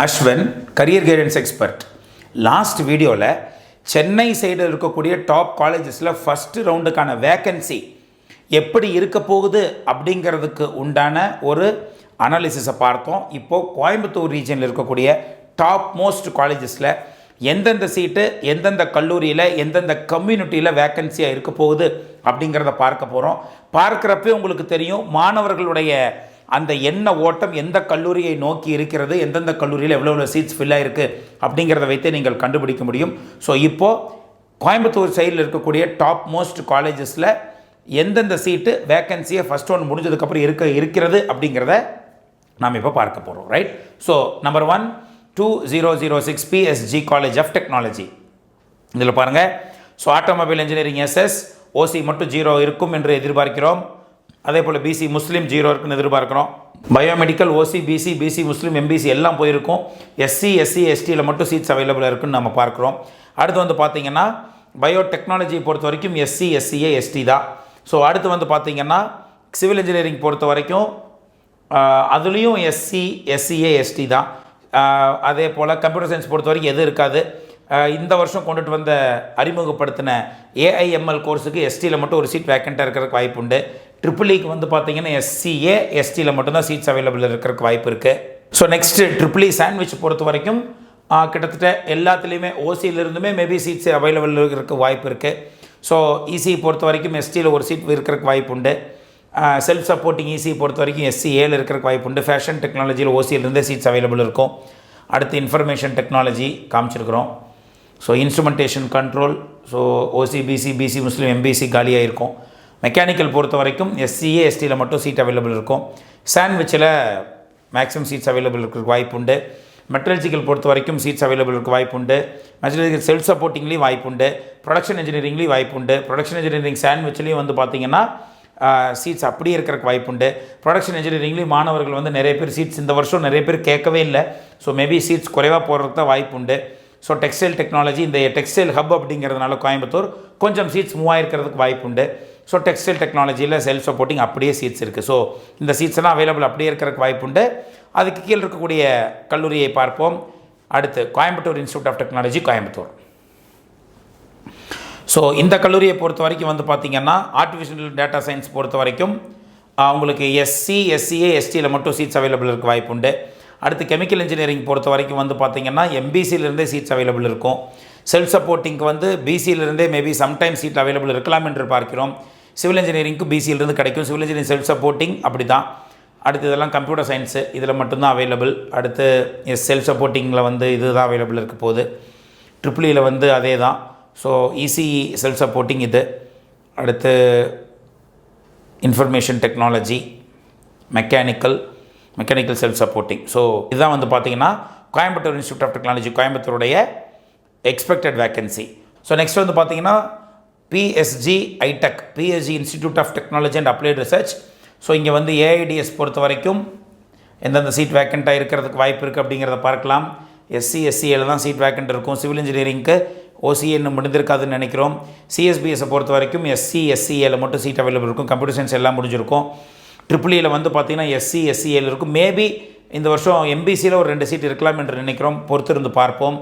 Ashwan career guidance expert. Last வீடியோவில் சென்னை சைடில் இருக்கக்கூடிய டாப் காலேஜஸில் ஃபஸ்ட்டு ரவுண்டுக்கான வேக்கன்சி எப்படி இருக்க போகுது அப்படிங்கிறதுக்கு உண்டான ஒரு அனாலிசிஸை பார்த்தோம். இப்போது கோயம்புத்தூர் ரீஜனில் இருக்கக்கூடிய டாப் மோஸ்ட் காலேஜஸில் எந்தெந்த சீட்டு எந்தெந்த கல்லூரியில் எந்தெந்த கம்யூனிட்டியில் வேக்கன்சியாக இருக்க போகுது அப்படிங்கிறத பார்க்க போகிறோம். பார்க்குறப்பே உங்களுக்கு தெரியும் மாணவர்களுடைய அந்த எண்ண ஓட்டம் எந்த கல்லூரியை நோக்கி இருக்கிறது, எந்தெந்த கல்லூரியில் எவ்வளோ சீட்ஸ் ஃபில் ஆகிருக்கு அப்படிங்கிறத வைத்தே நீங்கள் கண்டுபிடிக்க முடியும். ஸோ இப்போது கோயம்புத்தூர் சைடில் இருக்கக்கூடிய டாப் மோஸ்ட் காலேஜஸில் எந்தெந்த சீட்டு வேக்கன்சியை ஃபஸ்ட் ஒன் முடிஞ்சதுக்கப்புறம் இருக்கிறது அப்படிங்கிறத நாம் இப்போ பார்க்க போகிறோம். Right. So number 1 2006 PSG college of technology. இதில் பாருங்கள். So automobile engineering SS OC மட்டும் 0 இருக்கும் என்று எதிர்பார்க்கிறோம். அதே போல் பிசி முஸ்லீம் 0 இருக்குன்னு எதிர்பார்க்குறோம். பயோமெடிக்கல் ஓசி பிசி முஸ்லீம் எம்பிசி எல்லாம் போயிருக்கும். எஸ்சி எஸ்டியில் மட்டும் சீட்ஸ் அவைலபிளாக இருக்குன்னு நம்ம பார்க்குறோம். அடுத்து வந்து பார்த்திங்கன்னா பயோடெக்னாலஜி பொறுத்த வரைக்கும் எஸ்சிஏ எஸ்டி தான். ஸோ அடுத்து வந்து பார்த்திங்கன்னா சிவில் இன்ஜினியரிங் பொறுத்த வரைக்கும் அதுலேயும் எஸ்சிஏ எஸ்டி தான். அதே போல் கம்ப்யூட்டர் சயின்ஸ் பொறுத்த வரைக்கும் எது இருக்காது. இந்த வருஷம் கொண்டுட்டு வந்த அறிமுகப்படுத்தின ஏஐஎம்எல் கோர்ஸுக்கு எஸ்டியில் மட்டும் ஒரு சீட் வேக்கண்ட்டாக இருக்கிறதுக்கு வாய்ப்பு உண்டு. ட்ரிபிள்இக்கு வந்து பார்த்திங்கன்னா எஸ்சிஏ எஸ்டியில் மட்டும்தான் சீட்ஸ் அவைலபிள் இருக்கிறதுக்கு வாய்ப்பு இருக்குது. ஸோ நெக்ஸ்ட்டு ட்ரிபிள்இ சாண்ட்விச் பொறுத்த வரைக்கும் கிட்டத்தட்ட எல்லாத்துலேயுமே ஓசியிலிருந்துமே மேபி சீட்ஸ் அவைலபிள் இருக்கிறதுக்கு வாய்ப்பு இருக்குது. ஸோ இசி பொறுத்த வரைக்கும் எஸ்டியில் ஒரு சீட் இருக்கிறதுக்கு வாய்ப்பு உண்டு. செல்ஃப் சப்போர்ட்டிங் இசி பொறுத்த வரைக்கும் எஸ்சிஏல இருக்கிறதுக்கு வாய்ப்பு உண்டு. ஃபேஷன் டெக்னாலஜியில் ஓசியிலிருந்தே சீட்ஸ் அவைலபிள் இருக்கும். அடுத்து இன்ஃபர்மேஷன் டெக்னாலஜி காமிச்சிருக்கிறோம். So instrumentation control, so OC BC முஸ்லீம் எம்பிசி காலியாக இருக்கும். மெக்கானிக்கல் பொறுத்த வரைக்கும் எஸ்சிஏ எஸ்டியில் மட்டும் சீட் அவைலபிள் இருக்கும். சாண்ட்விச்சில் மேக்ஸிமம் சீட்ஸ் அவைலபிள் இருக்கிறதுக்கு வாய்ப்பு உண்டு. மெட்ரலஜிக்கல் பொறுத்த வரைக்கும் சீட்ஸ் அவைலபிள் இருக்க வாய்ப்பு உண்டு. மெட்ரலஜிக்கல் செல்ஃப் சப்போர்ட்டிங்லேயும் வாய்ப்பு உண்டு. ப்ரொடக்ஷன் இன்ஜினியரிங்லேயும் வாய்ப்பு உண்டு. ப்ரொடக்ஷன் இன்ஜினியரிங் சாண்ட்விச்லேயும் வந்து பார்த்திங்கன்னா சீட்ஸ் அப்படியே இருக்கிறதுக்கு வாய்ப்பு உண்டு. ப்ரொடக்ஷன் இன்ஜினியரிங்லேயும் மாணவர்கள் வந்து நிறைய பேர் சீட்ஸ் இந்த வருஷம் நிறைய பேர் கேட்கவே இல்லை. ஸோ மேபி சீட்ஸ் குறைவாக போடுறதுக்கு தான் வாய்ப்பு உண்டு. ஸோ டெக்ஸ்டைல் டெக்னாலஜி, இந்த டெக்ஸ்டைல் ஹப் அப்படிங்கிறதுனால கோயம்புத்தூர் கொஞ்சம் சீட்ஸ் மூவ் ஆகிருக்கிறதுக்கு வாய்ப்பு உண்டு. ஸோ டெக்ஸ்டைல் டெக்னாலஜியில் செல்ஃப் சப்போர்ட்டிங் அப்படியே சீட்ஸ் இருக்குது. ஸோ இந்த சீட்ஸ் எல்லாம் அவைலபிள் அப்படியே இருக்கிறதுக்கு வாய்ப்பு உண்டு. அதுக்கு கீழே இருக்கக்கூடிய கல்லூரியை பார்ப்போம். அடுத்து Coimbatore institute of technology Coimbatore. So இந்த கல்லூரியை பொறுத்த வரைக்கும் வந்து பார்த்திங்கன்னா ஆர்டிஃபிஷியல் டேட்டா சயின்ஸ் பொறுத்த வரைக்கும் உங்களுக்கு எஸ்சிஏ எஸ்டியில் மட்டும் சீட்ஸ் அவைலபிள் இருக்க வாய்ப்பு உண்டு. அடுத்து கெமிக்கல் இன்ஜினியரிங் பொறுத்த வரைக்கும் வந்து பார்த்திங்கன்னா எம்பிசியிலிருந்தே சீட்ஸ் அவைலபிள் இருக்கும். செல்ஃப் சப்போர்ட்டிங்க்கு வந்து பிசியிலிருந்தே மேபி சம்டைம் சீட் அவைலபிள் இருக்கலாம் என்று பார்க்கிறோம். சிவில் இன்ஜினியரிங்க்கு பிசியிலிருந்து கிடைக்கும். சிவில் இன்ஜினியரிங் செல்ஃப் சப்போர்ட்டிங் அப்படி தான். அடுத்து இதெல்லாம் கம்ப்யூட்டர் சயின்ஸு இதில் மட்டும்தான் அவைலபிள். அடுத்து செல்ஃப் சப்போர்ட்டிங்கில் வந்து இது தான் அவைலபிள் இருக்க போகுது. ட்ரிபிள்இயில் வந்து அதே தான். ஸோ இசிஇ செல்ஃப் சப்போர்ட்டிங் இது. அடுத்து information technology, mechanical self supporting. So இதுதான் வந்து பார்த்திங்கன்னா கோயம்புத்தூர் இன்ஸ்டியூட் ஆஃப் டெக்னாலஜி கோயம்புத்தூருடைய எக்ஸ்பெக்டட் வேக்கன்சி. ஸோ நெக்ஸ்ட் வந்து பார்த்திங்கன்னா PSG institute of technology and applied research. So இங்கே வந்து ஏஐடிஎஸ் பொறுத்த வரைக்கும் எந்தெந்த சீட் வேக்கண்ட்டாக இருக்கிறதுக்கு வாய்ப்பு இருக்குது அப்படிங்கிறத பார்க்கலாம். எஸ்சிஏல தான் சீட் வேக்கண்ட் இருக்கும். சிவில் இன்ஜினியரிங்க்கு ஓசிஏ இன்னும் முடிந்திருக்காதுன்னு நினைக்கிறோம். சிஎஸ்பிஎஸை பொறுத்த வரைக்கும் எஸ்சிஏல மட்டும் சீட் அவைலபிள் இருக்கும். கம்ப்யூட்டர் சயின்ஸ் எல்லாம் முடிஞ்சிருக்கும். ட்ரிபிள்இயில் வந்து பார்த்திங்கன்னா எஸ்சிஏல இருக்கும். மேபி இந்த வருஷம் எம்பிசியில் ஒரு 2 சீட் இருக்கலாம் என்று நினைக்கிறோம். பொறுத்திருந்து பார்ப்போம்.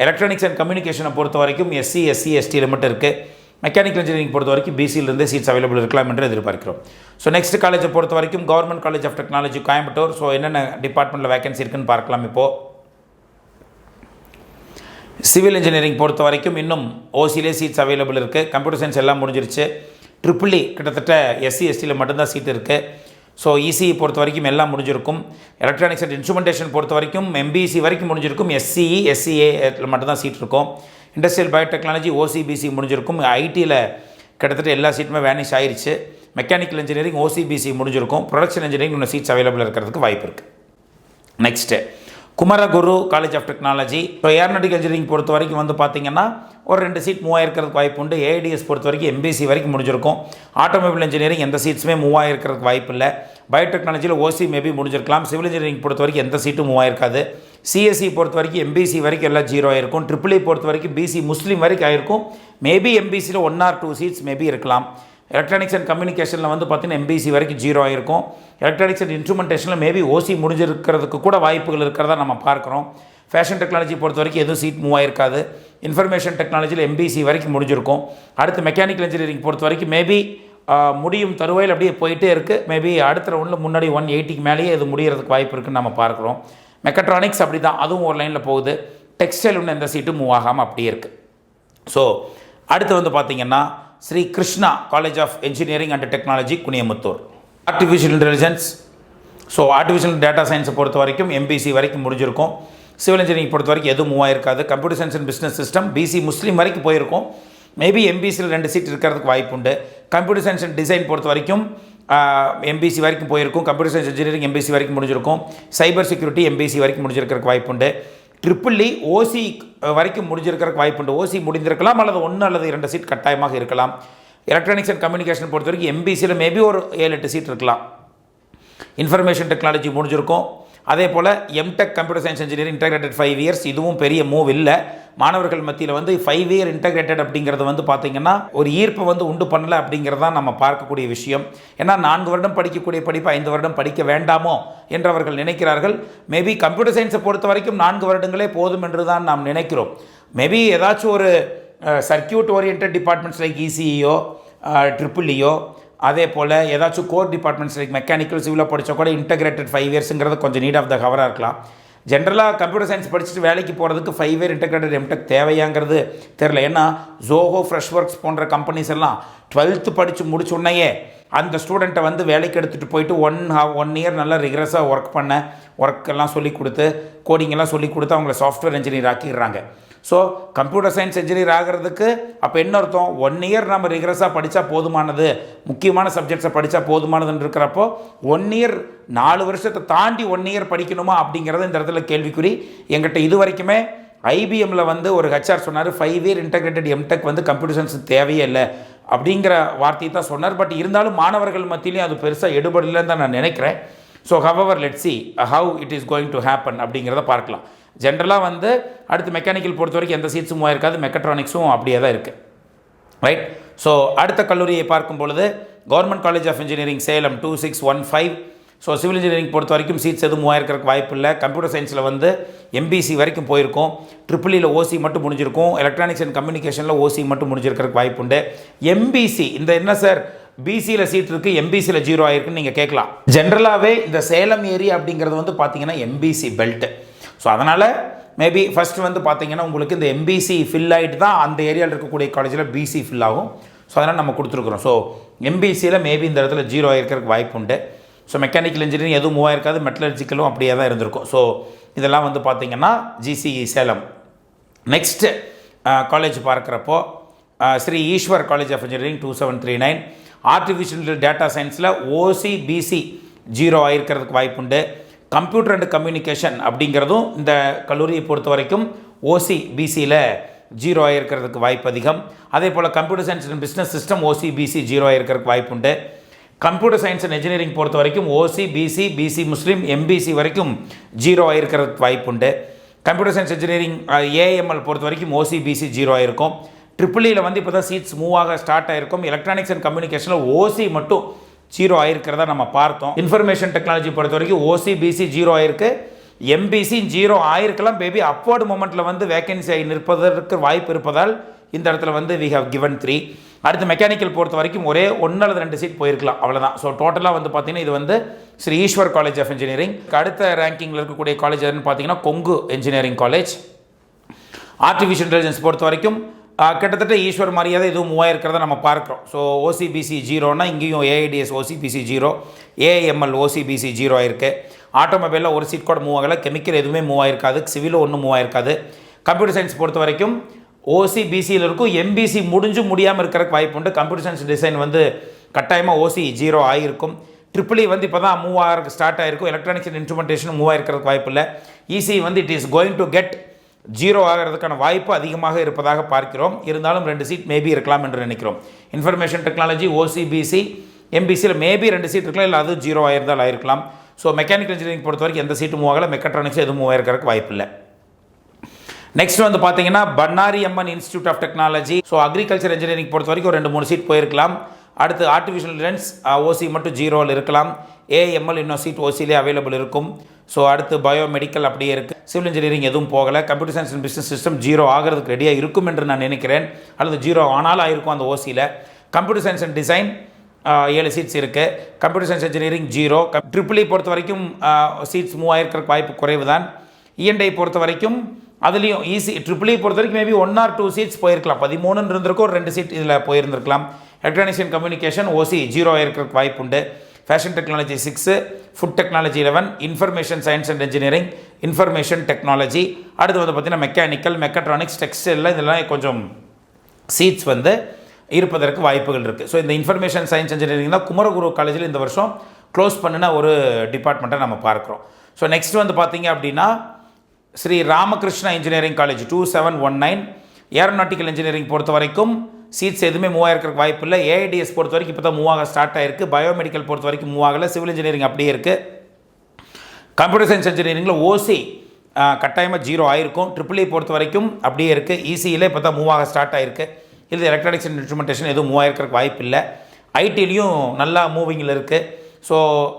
எலக்ட்ரானிக்ஸ் அண்ட் கம்யூனிகேஷனை பொறுத்த வரைக்கும் எஸ்சி எஸ்டியில் மட்டும் இருக்குது. மெக்கானிக்கல் இன்ஜினியரிங் பொறுத்த வரைக்கும் பிசியிலிருந்தே சீட்ஸ் அவைலபிள் இருக்கலாம் என்று எதிர்பார்க்கிறோம். ஸோ நெக்ஸ்ட் காலேஜை பொறுத்த வரைக்கும் government college of technology Coimbatore. So என்னென்ன டிபார்ட்மெண்ட்டில் வேகன்சி இருக்குன்னு பார்க்கலாம். இப்போது சிவில் இன்ஜினியரிங் பொறுத்த வரைக்கும் இன்னும் ஓசியிலே சீட்ஸ் அவைலபிள் இருக்குது. கம்ப்யூட்டர் சயின்ஸ் எல்லாம் முடிஞ்சிருச்சு. ட்ரிபிள்இ கிட்டத்தட்ட எஸ்சியில் மட்டும்தான் சீட் இருக்குது. ஸோ இசிஇ பொறுத்த வரைக்கும் எல்லாம் முடிஞ்சிருக்கும். எலக்ட்ரானிக்ஸ் அண்ட் இன்ஸ்ட்ருமெண்டேஷன் பொறுத்த வரைக்கும் எம்பிசி வரைக்கும் முடிஞ்சிருக்கும். எஸ்சிஏல மட்டும்தான் சீட் இருக்கும். இண்டஸ்ட்ரியல் பயோடெக்னாலஜி பிசி முடிஞ்சிருக்கும். ஐடியில் கிட்டத்தட்ட எல்லா சீட்டுமே வேனிஷ் ஆயிடுச்சு. மெக்கானிக்கல் இன்ஜினியரிங் பிசி முடிஞ்சிருக்கும். ப்ரொடக்ஷன் இன்ஜினியரிங் இன்னும் சீட்ஸ் அவைலபிள் இருக்கிறதுக்கு வாய்ப்பு இருக்குது. Next Kumaraguru college of technology. So aeronautical engineering பொறுத்த வரைக்கும் வந்து பார்த்திங்கன்னா ஒரு 2 சீட் மூவ் ஆகிருக்கிறதுக்கு வாய்ப்பு உண்டு. ஏஐடிஎஸ் பொறுத்த வரைக்கும் எம்பிசி வரைக்கும் முடிஞ்சிருக்கும். ஆட்டோமொபைல் இன்ஜினியரிங் எந்த சீட்ஸுமே மூவ் ஆகிருக்கிறதுக்கு வாய்ப்பு இல்லை. பயோடெக்னாலஜியில் ஓசி மேபி முடிஞ்சிருக்கலாம். சிவில் இன்ஜினியரிங் பொறுத்த வரைக்கும் எந்த சீட்டும் மூவ் ஆகிருக்காது. சிஎஸ்சி பொறுத்த வரைக்கும் எம்பிசி வரைக்கும் எல்லாம் 0 ஆகிருக்கும். ட்ரிபிள்இ பொறுத்த வரைக்கும் பிசி முஸ்லீம் வரைக்கும் ஆகிருக்கும். மேபி எம்பிசியில் 1 or 2 சீட்ஸ் மேபி இருக்கலாம். எலக்ட்ரானிக்ஸ் அண்ட் கம்யூனிகேஷனில் வந்து பார்த்தீங்கன்னா எம்பிசி வரைக்கும் 0 ஆகிருக்கும். எலக்ட்ரானிக்ஸ் அண்ட் இன்ஸ்ட்ருமெண்டேஷனில் மேபி ஓசி முடிஞ்சிருக்கிறதுக்கு கூட வாய்ப்புகள் இருக்கிறதா நம்ம பார்க்குறோம். ஃபேஷன் டெக்னாலஜி பொறுத்த வரைக்கும் எதுவும் சீட் மூவ் ஆகிருக்காது. இன்ஃபர்மேஷன் டெக்னாலஜியில் எம்பிசி வரைக்கும் முடிஞ்சிருக்கும். அடுத்து மெக்கானிக்கல் இன்ஜினியரிங் பொறுத்த வரைக்கும் மேபி முடியும் தருவாயில் அப்படியே போயிட்டே இருக்குது. மேபி அடுத்த ரவுண்டில் முன்னாடி 180க்கு மேலேயே இது முடிகிறதுக்கு வாய்ப்பு இருக்குன்னு நம்ம பார்க்குறோம். மெக்கட்ரானிக்ஸ் அப்படி தான், அதுவும் ஒரு லைனில் போகுது. டெக்ஸ்டைல் இன்னும் எந்த சீட்டும் மூவ் ஆகாமல் அப்படியே இருக்குது. ஸோ அடுத்து வந்து பார்த்திங்கன்னா Sri Krishna college of engineering and technology Kuniyamuthur. Artificial intelligence, so artificial data சயின்ஸை பொறுத்த வரைக்கும் எம்பிசி வரைக்கும் முடிஞ்சிருக்கும். சிவில் இன்ஜினியரிங் பொறுத்த வரைக்கும் எதுவும் மூவ் ஆயிருக்காது. Computer science and business system BC முஸ்லீம் வரைக்கும் போயிருக்கும். மேபி எம்பிசியில் 2 சீட் இருக்கிறதுக்கு வாய்ப்பு உண்டு. கம்ப்யூட்டர் சயின்ஸ் அண்ட் டிசைன் பொறுத்த வரைக்கும் எம்பிசி வரைக்கும் போயிருக்கும். கம்ப்யூட்டர் சயின்ஸ் இன்ஜினியரிங் எம்பிசி வரைக்கும் முடிஞ்சிருக்கும். சைபர் செக்யூரிட்டி எம்பிசி வரைக்கும் முடிஞ்சிருக்கிறதுக்கு வாய்ப்பு உண்டு. ட்ரிபிள்இ ஓசி வரைக்கும் முடிஞ்சிருக்கிறதுக்கு வாய்ப்பு உண்டு. ஓசி முடிந்திருக்கலாம் அல்லது 1 அல்லது 2 சீட் கட்டாயமாக இருக்கலாம். எலக்ட்ரானிக்ஸ் அண்ட் கம்யூனிகேஷன் பொறுத்த வரைக்கும் எம்பிசியில் மேபி ஒரு 7-8 சீட் இருக்கலாம். இன்ஃபர்மேஷன் டெக்னாலஜி முடிஞ்சிருக்கும். அதே போல் MTech computer science engineering integrated 5 years, இதுவும் பெரிய மூவ் இல்லை. மாணவர்கள் மத்தியில் வந்து 5 இயர் இன்டெகிரேட்டட் அப்படிங்கிறது வந்து பார்த்திங்கன்னா ஒரு ஈர்ப்பை வந்து உண்டு பண்ணலை அப்படிங்கிறது தான் நம்ம பார்க்கக்கூடிய விஷயம். ஏன்னா 4 வருடம் படிக்கக்கூடிய படிப்பு 5 வருடம் படிக்க வேண்டாமோ என்றவர்கள் நினைக்கிறார்கள். மேபி கம்ப்யூட்டர் சயின்ஸை பொறுத்த வரைக்கும் 4 வருடங்களே போதும் என்று தான் நாம் நினைக்கிறோம். மேபி ஏதாச்சும் ஒரு சர்க்கியூட் ஓரியன்ட் டிபார்ட்மெண்ட்ஸ் லைக் இசிஇயோ ட்ரிபிள்இயோ அதே போல் ஏதாச்சும் கோர் டிபார்ட்மெண்ட்ஸ் லைக் மெக்கானிக்கல் சிவிலாக படித்தா கூட இன்டெகிரேட்டட் 5 இயர்ஸுங்கிறது கொஞ்சம் நீட் ஆஃப் த ஹவராக இருக்கலாம். ஜென்ரலாக கம்ப்யூட்டர் சயின்ஸ் படிச்சுட்டு வேலைக்கு போகிறதுக்கு 5 இயர் இன்டெகிரேட்டட் எம்டெக் தேவையாங்கிறது தெரில. ஏன்னா ஜோஹோ ஃப்ரெஷ் ஒர்க்ஸ் போன்ற கம்பெனிஸ் எல்லாம் 12th படித்து முடிச்சோன்னையே அந்த ஸ்டூடெண்ட்டை வந்து வேலைக்கு எடுத்துகிட்டு போயிட்டு 1 இயர் நல்லா ரிகரஸாக ஒர்க்கெல்லாம் சொல்லி கொடுத்து கோடிங்கெல்லாம் சொல்லி கொடுத்து அவங்கள சாஃப்ட்வேர் இன்ஜினியர் ஆக்கிடுறாங்க. ஸோ கம்ப்யூட்டர் சயின்ஸ் இன்ஜினியர் ஆகிறதுக்கு அப்போ என்ன அர்த்தம், 1 இயர் நம்ம ரிகரஸாக படித்தா போதுமானது, முக்கியமான சப்ஜெக்ட்ஸை படித்தா போதுமானதுன்னு இருக்கிறப்போ 1 இயர் 4 வருஷத்தை தாண்டி 1 இயர் படிக்கணுமா அப்படிங்கிறது இந்த இடத்துல கேள்விக்குறி. எங்கிட்ட இது வரைக்குமே ஐபிஎம்மில் வந்து ஒரு ஹெச்ஆர் சொன்னார் 5 இயர் இன்டெகிரேட்டட் எம்டெக் வந்து கம்ப்யூட்டர் சயின்ஸ் தேவையே இல்லை அப்படிங்கிற வார்த்தையை தான் சொன்னார். பட் இருந்தாலும் மாணவர்கள் மத்தியிலையும் அது பெருசாக எடுபடலைன்னு தான் நான் நினைக்கிறேன். So however let's see how it is going to happen அப்படிங்கிறத பார்க்கலாம். ஜென்ரலாக வந்து அடுத்து மெக்கானிக்கல் பொறுத்த வரைக்கும் எந்த சீட்ஸும் இருக்காது. மெக்கட்ரானிக்ஸும் அப்படியே தான் இருக்குது. ரைட். ஸோ அடுத்த கல்லூரியை பார்க்கும் பொழுது government college of engineering Salem 2615. So civil engineering பொறுத்த வரைக்கும் சீட்ஸ் எதுவும் இருக்கிறதுக்கு வாய்ப்பு இல்லை. கம்ப்யூட்டர் சயின்ஸில் வந்து எம்பிசி வரைக்கும் போயிருக்கும். ட்ரிபிள்இயில் ஓசி மட்டும் முடிஞ்சிருக்கும். எலக்ட்ரானிக்ஸ் அண்ட் கம்யூனிகேஷனில் ஓசி மட்டும் முடிஞ்சிருக்கிறதுக்கு வாய்ப்பு உண்டு. எம்பிசி இந்த என்ன சார் பிசியில் சீட் இருக்குது எம்பிசியில் 0 ஆயிருக்குன்னு நீங்கள் கேட்கலாம். ஜென்ரலாகவே இந்த சேலம் ஏரியா அப்படிங்கிறது வந்து பார்த்தீங்கன்னா எம்பிசி பெல்ட்டு. ஸோ அதனால் மேபி ஃபஸ்ட்டு வந்து பார்த்தீங்கன்னா உங்களுக்கு இந்த எம்பிசி ஃபில் ஆகிட்டு தான் அந்த ஏரியாவில் இருக்கக்கூடிய காலேஜில் பிசி ஃபில் ஆகும். ஸோ அதனால் நம்ம கொடுத்துருக்குறோம். ஸோ எம்பிசியில் மேபி இந்த இடத்துல 0 ஆகிருக்கிறதுக்கு வாய்ப்பு உண்டு. ஸோ மெக்கானிக்கல் இன்ஜினியரிங் எதுவும் மூவ் ஆயிருக்காது. மெட்டலர்ஜிக்கலும் அப்படியே தான் இருந்திருக்கும். ஸோ இதெல்லாம் வந்து பார்த்திங்கன்னா ஜிசிஇ சேலம். நெக்ஸ்ட்டு காலேஜ் பார்க்குறப்போ Sri Eshwar college of engineering 2739. Artificial data சயின்ஸில் ஓசி பிசி 0 ஆகிருக்கிறதுக்கு வாய்ப்பு உண்டு. கம்ப்யூட்டர் அண்ட் கம்யூனிகேஷன் அப்படிங்கிறதும் இந்த கல்லூரியை பொறுத்த வரைக்கும் ஓசி பிசியில் 0 ஆகிருக்கிறதுக்கு வாய்ப்பு அதிகம். அதே போல் computer science and business system OC BC 0 ஆகிருக்கிறதுக்கு வாய்ப்பு உண்டு. கம்ப்யூட்டர் சயின்ஸ் அண்ட் இன்ஜினியரிங் பொறுத்த வரைக்கும் ஓசி பிசி பிசி முஸ்லீம் எம்பிசி வரைக்கும் 0 ஆகிருக்கிறதுக்கு வாய்ப்பு உண்டு. கம்ப்யூட்டர் சயின்ஸ் இன்ஜினியரிங் ஏஎம்எல் பொறுத்த வரைக்கும் ஓசி பிசி 0 ஆகிருக்கும். ட்ரிபிள்இயில் வந்து இப்போ தான் சீட்ஸ் மூவ் ஆக ஸ்டார்ட் ஆகிருக்கும். எலக்ட்ரானிக்ஸ் அண்ட் கம்யூனிகேஷனில் ஓசி மட்டும் 0 ஆகிருக்கிறதா நம்ம பார்த்தோம். இன்ஃபர்மேஷன் டெக்னாலஜி பொறுத்த வரைக்கும் ஓசி பிசி 0 ஆகிருக்கு. எம்பிசி 0 ஆகிருக்கலாம். மேபி அப்வர்டு மூமெண்ட்டில் வந்து வேகன்சி ஆகி நிற்பதற்கு வாய்ப்பு இருப்பதால் இந்த இடத்துல வந்து வி ஹவ் கிவன் 3. அடுத்து மெக்கானிக்கல் பொறுத்த வரைக்கும் ஒரே 1 அல்லது 2 சீட் போயிருக்கலாம், அவ்வளோதான். ஸோ டோட்டலாக வந்து பார்த்தீங்கன்னா இது வந்து Sri Eshwar college of engineering. அடுத்த ரேங்கிங்கில் இருக்கக்கூடிய காலேஜ் எதுன்னு பார்த்தீங்கன்னா Kongu engineering college. Artificial intelligence பொறுத்த வரைக்கும் கிட்டத்தட்ட ஈஸ்வர் மாதிரியாத எதுவும் மூவ் ஆயிருக்கிறத நம்ம பார்க்குறோம். ஸோ ஓசிபிசி 0னா இங்கேயும் ஏஐடிஎஸ் ஓசிபிசி 0, ஏஎம்எல் ஓசிபிசி 0 ஆயிருக்கு. ஆட்டோமொபைலில் ஒரு சீட் கூட மூவ் ஆகலை. கெமிக்கல் எதுவுமே மூவ் ஆயிருக்காது. சிவிலும் ஒன்றும் மூவ் ஆயிருக்காது. கம்ப்யூட்டர் சயின்ஸ் பொறுத்த வரைக்கும் ஓசிபிசியில் இருக்கும். எம்பிசி முடியாமல் இருக்கிறதுக்கு வாய்ப்பு உண்டு. கம்ப்யூட்டர் சயின்ஸ் டிசைன் வந்து கட்டாயமாக ஓசி 0 ஆகிருக்கும். ட்ரிபிள்இ வந்து இப்போ தான் மூவ் ஆகிறதுக்கு ஸ்டார்ட் ஆகிருக்கும். எலக்ட்ரானிக்ஸ் அண்ட் இன்ஸ்ட்ருமெண்டேஷன் மூவ் ஆகிருக்கிறதுக்கு வாய்ப்பு இல்லை. இசி வந்து it is going to get 0 ஆகிறதுக்கான வாய்ப்பு அதிகமாக இருப்பதாக பார்க்கிறோம். இருந்தாலும் 2 சீட் மேபி இருக்கலாம் என்று நினைக்கிறோம். இன்ஃபர்மேஷன் டெக்னாலஜி ஓசிபிசி எம்பிசியில் மேபி 2 சீட் இருக்கலாம், இல்லை அது 0 ஆயிருந்தால் ஆயிருக்கலாம். ஸோ மெக்கானிக்கல் இன்ஜினியரிங் பொறுத்த வரைக்கும் எந்த சீட்டு மூவ் ஆகலை. மெக்கட்ரானிக்ஸ் எதுவும் மூவ் ஆயிருக்கிறதுக்கு வாய்ப்பு இல்லை. நெக்ஸ்ட் வந்து பார்த்தீங்கன்னா Bannariamman institute of technology. So agriculture engineering பொறுத்த வரைக்கும் 2-3 சீட் போயிருக்கலாம். அடுத்து ஆர்டிஃபிஷியல் இன்டெலிஜென்ஸ் ஓசி மட்டும் 0ல் இருக்கலாம். ஏஎம்எல் இன்னும் சீட் ஓசிலே அவைலபிள் இருக்கும். ஸோ அடுத்து பயோமெடிக்கல் அப்படியே இருக்குது. சிவில் இன்ஜினியரிங் எதுவும் போகலை. Computer science and business system 0 ஆகிறதுக்கு ரெடியாக இருக்கும் என்று நான் நினைக்கிறேன். அல்லது 0 ஆனாலும் ஆயிருக்கும் அந்த ஓசியில். Computer science and design 7 seats இருக்குது. Computer science engineering 0. Triple E பொறுத்த வரைக்கும் சீட்ஸ் மூவ் ஆகிருக்கிறதுக்கு வாய்ப்பு குறைவு தான். இஎன்ஐ பொறுத்த வரைக்கும் அதுலேயும் ஈஸி ட்ரிபிள் இ பொறுத்த வரைக்கும் மேபி 1 or 2 சீட்ஸ் போயிருக்கலாம். 13 இருந்திருக்கும், ஒரு 2 சீட் இதில் போயிருந்திருக்கலாம். எலக்ட்ரானிக்ஸ் அண்ட் கம்யூனிகேஷன் ஓசி 0 ஆகிருக்கிறதுக்கு வாய்ப்பு உண்டு. Fashion technology 6, food technology 11, information science and engineering, information technology. அடுத்து வந்து பார்த்திங்கன்னா மெக்கானிக்கல், மெக்கட்ரானிக்ஸ், டெக்ஸ்டைலில் இதெல்லாம் கொஞ்சம் சீட்ஸ் வந்து இருப்பதற்கு வாய்ப்புகள் இருக்குது. ஸோ இந்த இன்ஃபர்மேஷன் சயின்ஸ் இன்ஜினியரிங் தான் குமரகுரு காலேஜில் இந்த வருஷம் க்ளோஸ் பண்ணின ஒரு டிபார்ட்மெண்ட்டை நம்ம பார்க்குறோம். ஸோ நெக்ஸ்ட் வந்து பார்த்திங்க அப்படின்னா Sri Ramakrishna engineering college 2719. Aeronautical engineering பொறுத்த வரைக்கும் சீட்ஸ் எதுவுமே மூவ் ஆகிருக்கிறதுக்கு வாய்ப்பு இல்லை. ஏஐடிஎஸ் பொறுத்த வரைக்கும் இப்போ தான் மூவ் ஆக ஸ்டார்ட் ஆகிருக்கு. பயோமெடிக்கல் பொறுத்த வரைக்கும் மூவ் ஆகலை. சிவில் இன்ஜினியரிங் அப்படியே இருக்குது. கம்ப்யூட்டர் சயின்ஸ் இன்ஜினியரிங்கில் ஓசி கட்டாயமாக 0 ஆகிருக்கும். ட்ரிபிள் இ பொறுத்த வரைக்கும் அப்படியே இருக்குது. இசியில் இப்போ தான் மூவ் ஆக ஸ்டார்ட் ஆகிருக்கு. இது எலக்ட்ரானிக்ஸ் அண்ட் இன்ஸ்ட்ருமெண்டேஷன் எதுவும் மூவ் ஆகிருக்கிறதுக்கு வாய்ப்பு இல்லை. ஐடிலையும் நல்லா மூவிங்கில் இருக்குது. ஸோ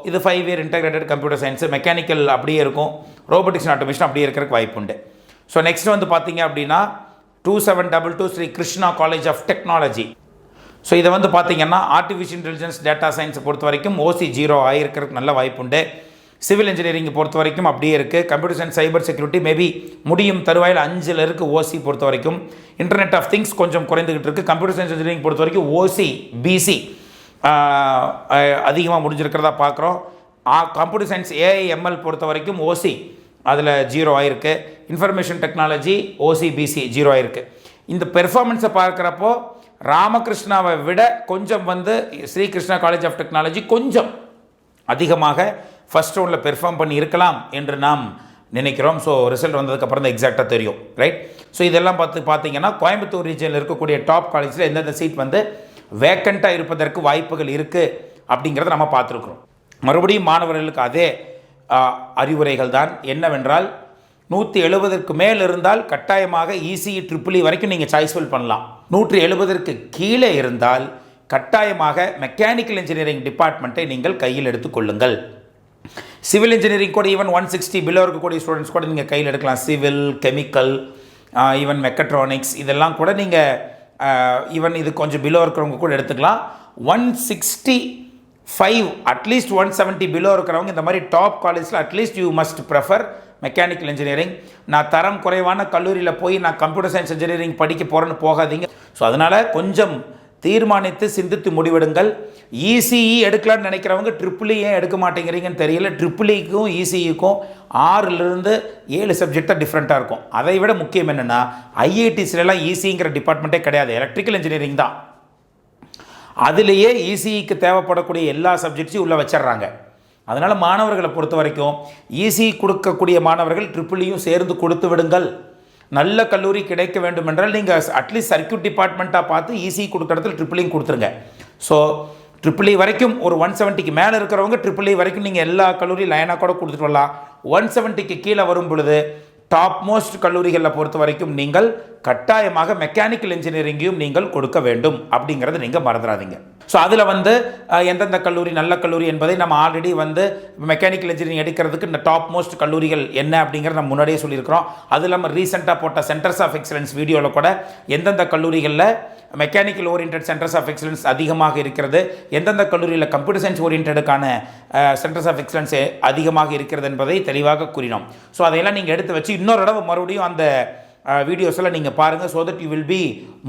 இது 5 year integrated computer science. Mechanical அப்படியே இருக்கும். ரோபோட்டிக்ஸ் அண்ட் ஆட்டோமேஷன் அப்படியே இருக்கிறதுக்கு வாய்ப்பு உண்டு. ஸோ நெக்ஸ்ட் வந்து பார்த்தீங்க அப்படின்னா 2722 Sri Krishna college of technology. So இதை வந்து பார்த்தீங்கன்னா ஆர்டிஃபிஷியல் இன்டெலிஜென்ஸ் டேட்டா சயின்ஸை பொறுத்த வரைக்கும் ஓசி 0 ஆகிருக்கிறதுக்கு நல்ல வாய்ப்பு உண்டு. சிவில் இன்ஜினியரிங் பொறுத்த வரைக்கும் அப்படியே இருக்குது. Computer science cyber security maybe முடியும் தருவாயில் 5ல் இருக்குது ஓசி பொறுத்த வரைக்கும். இன்டர்நெட் ஆஃப் திங்ஸ் கொஞ்சம் குறைந்துக்கிட்டு இருக்குது. கம்ப்யூட்டர் சயின்ஸ் இன்ஜினியரிங் பொறுத்த வரைக்கும் ஓசி பிசி அதிகமாக முடிஞ்சிருக்கிறதா பார்க்குறோம். கம்ப்யூட்டர் சயின்ஸ் ஏஐஎம்எல் பொறுத்த வரைக்கும் ஓசி அதில் 0 ஆகிருக்கு. இன்ஃபர்மேஷன் டெக்னாலஜி ஓசி பிசி 0 ஆகிருக்கு. இந்த பெர்ஃபார்மன்ஸை பார்க்குறப்போ ராமகிருஷ்ணாவை விட கொஞ்சம் வந்து ஸ்ரீகிருஷ்ணா காலேஜ் ஆஃப் டெக்னாலஜி கொஞ்சம் அதிகமாக ஃபஸ்ட் ரவுண்டில் பெர்ஃபார்ம் பண்ணி இருக்கலாம் என்று நாம் நினைக்கிறோம். ஸோ ரிசல்ட் வந்ததுக்கப்புறம் தான் எக்ஸாக்டாக தெரியும், ரைட்? ஸோ இதெல்லாம் பார்த்தீங்கன்னா கோயம்புத்தூர் ரீஜனில் இருக்கக்கூடிய டாப் காலேஜில் எந்தெந்த சீட் வந்து வேக்கண்ட்டாக இருப்பதற்கு வாய்ப்புகள் இருக்குது அப்படிங்கிறத நம்ம பார்த்துருக்குறோம். மறுபடியும் மாணவர்களுக்கு அதே அறிவுரைகள் தான். என்னவென்றால் 170க்கு மேல் இருந்தால் கட்டாயமாக இசிஇ ட்ரிபிள் இ வரைக்கும் நீங்கள் சாய்ஸ்ஃபுல் பண்ணலாம். 170க்கு கீழே இருந்தால் கட்டாயமாக மெக்கானிக்கல் இன்ஜினியரிங் டிபார்ட்மெண்ட்டை நீங்கள் கையில் எடுத்துக்கொள்ளுங்கள். சிவில் இன்ஜினியரிங் கூட ஈவன் 160 பிலோ இருக்கக்கூடிய ஸ்டூடெண்ட்ஸ் கூட நீங்கள் கையில் எடுக்கலாம். சிவில், கெமிக்கல், ஈவன் மெக்கட்ரானிக்ஸ் இதெல்லாம் கூட நீங்கள் ஈவன் இது கொஞ்சம் பிலோ இருக்கிறவங்க கூட எடுத்துக்கலாம். 165 அட்லீஸ்ட் 170 பிலோ இருக்கிறவங்க இந்த மாதிரி டாப் காலேஜில் at least you must prefer mechanical engineering. நான் தரம் குறைவான கல்லூரியில் போய் நான் கம்ப்யூட்டர் சயின்ஸ் இன்ஜினியரிங் படிக்க போகிறேன்னு போகாதீங்க. ஸோ அதனால் கொஞ்சம் தீர்மானித்து சிந்தித்து முடிவெடுங்கள். இசிஇ எடுக்கலான்னு நினைக்கிறவங்க ட்ரிபிள் ஏன் எடுக்க மாட்டேங்கிறீங்கன்னு தெரியல. ட்ரிபிள் இக்கும் இசிஇக்கும் 6லிருந்து 7 சப்ஜெக்ட் தான் டிஃப்ரெண்ட்டாக இருக்கும். அதை விட முக்கியம் என்னென்னா ஐஐடிஸ்லாம் இசிங்கிற டிபார்ட்மெண்ட்டே கிடையாது, எலக்ட்ரிக்கல் இன்ஜினியரிங் தான். அதிலேயே இசிஇக்கு தேவைப்படக்கூடிய எல்லா சப்ஜெக்ட்ஸையும் உள்ளே வச்சிட்றாங்க. அதனால் மாணவர்களை பொறுத்த வரைக்கும் இசிஇ கொடுக்கக்கூடிய மாணவர்கள் ட்ரிபிளையும் சேர்ந்து கொடுத்து விடுங்கள். நல்ல கல்லூரி கிடைக்க வேண்டும் என்றால் நீங்கள் அட்லீஸ்ட் சர்க்யூட் டிபார்ட்மெண்ட்டாக பார்த்து இசிஇ கொடுக்குற இடத்துல ட்ரிபிளையும் கொடுத்துருங்க. ஸோ ட்ரிபிள் இ வரைக்கும் ஒரு 170க்கு மேலே இருக்கிறவங்க ட்ரிபிள் இ வரைக்கும் நீங்கள் எல்லா கல்லூரி லைனாக கூட கொடுத்துட்டு வரலாம். 170க்கு கீழே வரும் பொழுது டாப் மோஸ்ட் கல்லூரிகளில் பொறுத்த வரைக்கும் நீங்கள் கட்டாயமாக மெக்கானிக்கல் இன்ஜினியரிங்கையும் நீங்கள் கொடுக்க வேண்டும் அப்படிங்கிறத நீங்கள் மறந்துடாதீங்க. ஸோ அதில் வந்து எந்தெந்த கல்லூரி நல்ல கல்லூரி என்பதை நம்ம ஆல்ரெடி வந்து மெக்கானிக்கல் இன்ஜினியரிங் எடுக்கிறதுக்கு இந்த டாப் மோஸ்ட் கல்லூரிகள் என்ன அப்படிங்கிறத நம்ம முன்னாடியே சொல்லியிருக்கிறோம். அது இல்லாமல் ரீசெண்டாக போட்ட சென்டர்ஸ் ஆஃப் எக்ஸலன்ஸ் வீடியோவில் கூட எந்தெந்த கல்லூரிகளில் mechanical orient centres of excellence அதிகமாக இருக்கிறது, எந்தெந்த கல்லூரியில் கம்ப்யூட்டர் சயின்ஸ் ஓரியன்டுக்கான சென்டர்ஸ் ஆஃப் எக்ஸலன்ஸ் அதிகமாக இருக்கிறது என்பதை தெளிவாக கூறினோம். ஸோ அதையெல்லாம் நீங்கள் எடுத்து வச்சு இன்னொரு தடவை மறுபடியும் அந்த வீடியோஸ் எல்லாம் நீங்கள் பாருங்கள். So that you will be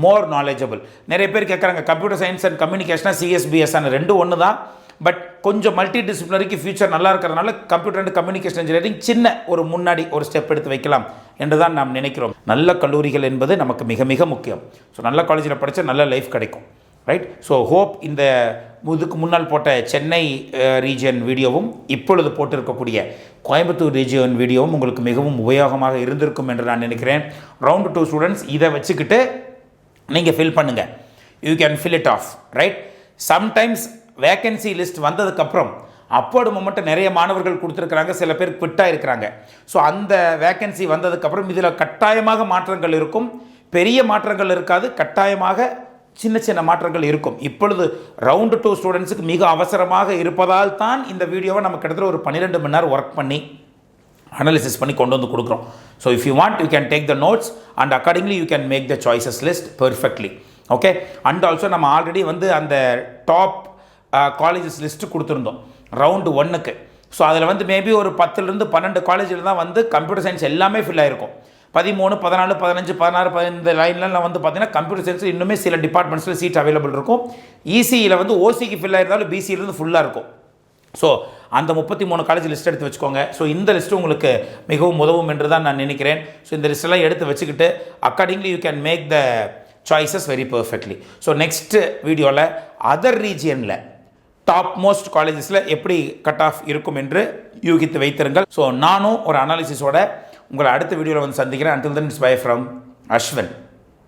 more knowledgeable. நிறைய பேர் கேட்குறாங்க கம்ப்யூட்டர் சயின்ஸ் அண்ட் கம்யூனிகேஷனாக சிஎஸ்பிஎஸ் ரெண்டும் ஒன்று தான், பட் கொஞ்சம் மல்டி டிசிப்ளினரிக்கு ஃபியூச்சர் நல்லா இருக்கிறதுனால கம்ப்யூட்டர் அண்ட் கம்யூனிகேஷன் இன்ஜினியரிங் சின்ன ஒரு முன்னாடி ஒரு ஸ்டெப் எடுத்து வைக்கலாம் என்று தான் நாம் நினைக்கிறோம். நல்ல கல்லூரிகள் என்பது நமக்கு மிக மிக முக்கியம். ஸோ நல்ல காலேஜில் படித்தா நல்ல லைஃப் கிடைக்கும், ரைட்? ஸோ ஹோப் இந்த இதுக்கு முன்னால் போட்ட சென்னை ரீஜியன் வீடியோவும் இப்பொழுது போட்டிருக்கக்கூடிய கோயம்புத்தூர் ரீஜியன் வீடியோவும் உங்களுக்கு மிகவும் உபயோகமாக இருந்திருக்கும் என்று நான் நினைக்கிறேன். ரவுண்ட் 2 ஸ்டூடெண்ட்ஸ் இதை வச்சுக்கிட்டு நீங்கள் ஃபில் பண்ணுங்கள். You can fill it of, right? Sometimes vacancy list வந்ததுக்கப்புறம் அப்போடு மொமெண்ட்டு நிறைய மாணவர்கள் கொடுத்துருக்குறாங்க, சில பேர் குவிட்டாக இருக்கிறாங்க. ஸோ அந்த வேக்கன்சி வந்ததுக்கப்புறம் இதில் கட்டாயமாக மாற்றங்கள் இருக்கும், பெரிய மாற்றங்கள் இருக்காது. கட்டாயமாக சின்ன சின்ன மாற்றங்கள் இருக்கும். இப்பொழுது ரவுண்டு 2 ஸ்டூடெண்ட்ஸுக்கு மிக அவசரமாக இருப்பதால் தான் இந்த வீடியோவை நம்ம கிட்டத்தட்ட ஒரு 12 மணி நேரம் ஒர்க் பண்ணி அனாலிசிஸ் பண்ணி கொண்டு வந்து கொடுக்குறோம். So if you want you can take the notes and accordingly you can make the choices list perfectly. Okay, and also நம்ம ஆல்ரெடி வந்து அந்த டாப் காலேஜஸ் லிஸ்ட்டு கொடுத்துருந்தோம் ரவுண்டு 1க்கு. ஸோ அதில் வந்து மேபி ஒரு 10லேருந்து 12 காலேஜில் தான் வந்து கம்ப்யூட்டர் சயின்ஸ் எல்லாமே ஃபில் ஆகிருக்கும். 13, 14, 15, 16, 15 லைன்லாம் வந்து பார்த்தீங்கன்னா கம்ப்யூட்டர் சயின்ஸ் இன்னுமே சில டிபார்ட்மெண்ட்ஸில் சீட் அவைலபிள் இருக்கும். இசியில் வந்து ஓசிக்கு ஃபில் ஆயிருந்தாலும் பிசியிலேருந்து ஃபுல்லாக இருக்கும். ஸோ அந்த 33 காலேஜ் லிஸ்ட் எடுத்து வச்சுக்கோங்க. ஸோ இந்த லிஸ்ட்டு உங்களுக்கு மிகவும் உதவும் என்று தான் நான் நினைக்கிறேன். ஸோ இந்த லிஸ்ட்டெல்லாம் எடுத்து வச்சுக்கிட்டு accordingly you can make the choices very perfectly. So next வீடியோவில் அதர் ரீஜியனில் டாப் மோஸ்ட் காலேஜஸில் எப்படி கட் ஆஃப் இருக்கும் என்று யூகித்து வைத்திருங்கள். ஸோ நானும் ஒரு அனாலிசிஸோட உங்களை அடுத்த வீடியோவில் வந்து சந்திக்கிறேன். until then it's bye from Ashwin.